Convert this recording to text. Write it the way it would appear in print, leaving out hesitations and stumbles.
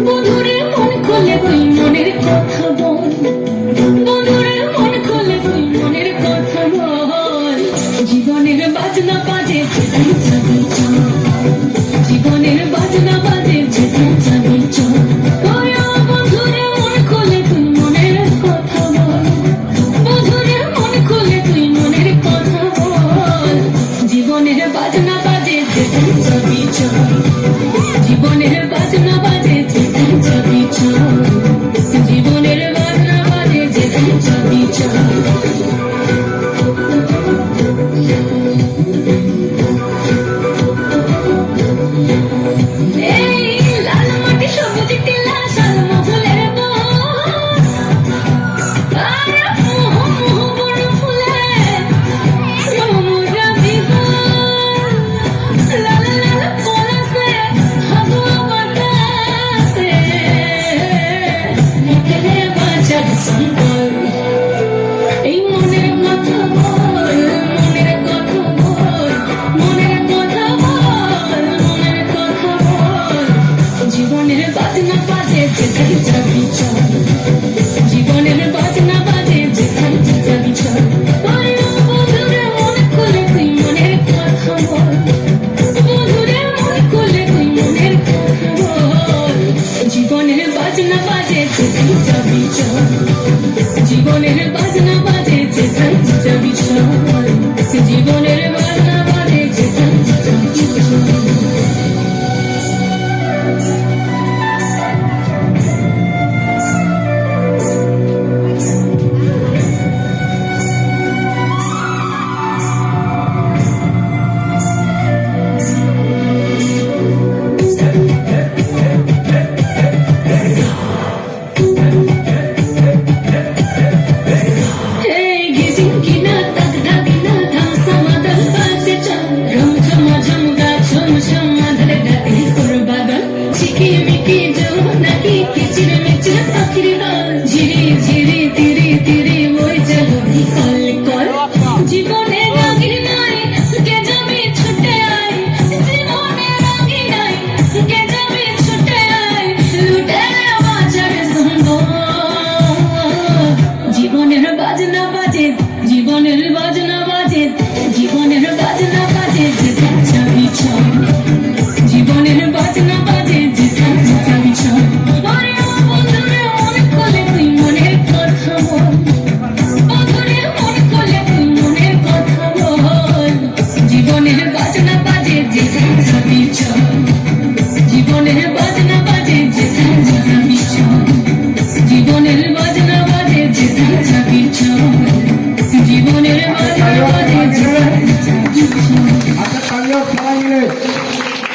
বন্ধুরে মন খুলে তুই মনের কথা বল, বন্ধুরে মন খুলে তুই মনের কথা বল। জীবনের বাজনা বাজে যেতে যাবি চল, জীবনের বাজনা বাজে যেতে যাবি চল। বন্ধুরে মন খুলে তুই মনের কথা বল, বন্ধুরে মন খুলে তুই মনের কথা বল। জীবনের বাজনা বাজে যেতে যাবি চল, জীবনের বাজনা বাজে যেতে যাবি চল, জীবনের বাজনা বাজে যেতে যাবি চল। এই মনের কথা বল, মনের কথা বল, মনের কথা বল, মনের কথা বল। জীবনের বাজনা বাজে যেতে যাবি চল, জীবনের বাজনা বাজে যেতে যাবি চল। বন্ধুরে মন খুলে তুই মনের কথা বল, বন্ধুরে মন খুলে তুই মনের কথা বল। জীবনের বাজনা বাজে যেতে যাবি চল, জীবনের বাজনা বাজে যেতে যাবি চল, জীবনের বাজনা বাজে যেতে যাবি চল। জীবনে রাগি নাই কে যাবি ছুটে আয়, জীবনে রাগি নাই কে যাবি ছুটে আয়, লুটে বাজার সঙ্গ। জীবনের বাজনা বাজে, জীবনের বাজনা বাজে, জীবনের বাজনা বাজে যেতে যাবি চল, জীবনের বাজনা বাজে যেতে যাবি চল। বন্ধুরে মন খুলে তুই মনের কথা বল, বন্ধুরে মন খুলে তুই মনের কথা বল। জীবনের বাজনা বাজে যেতে যাবি চল, জীবনের বাজনা বাজে যেতে যাবি চল, জীবনের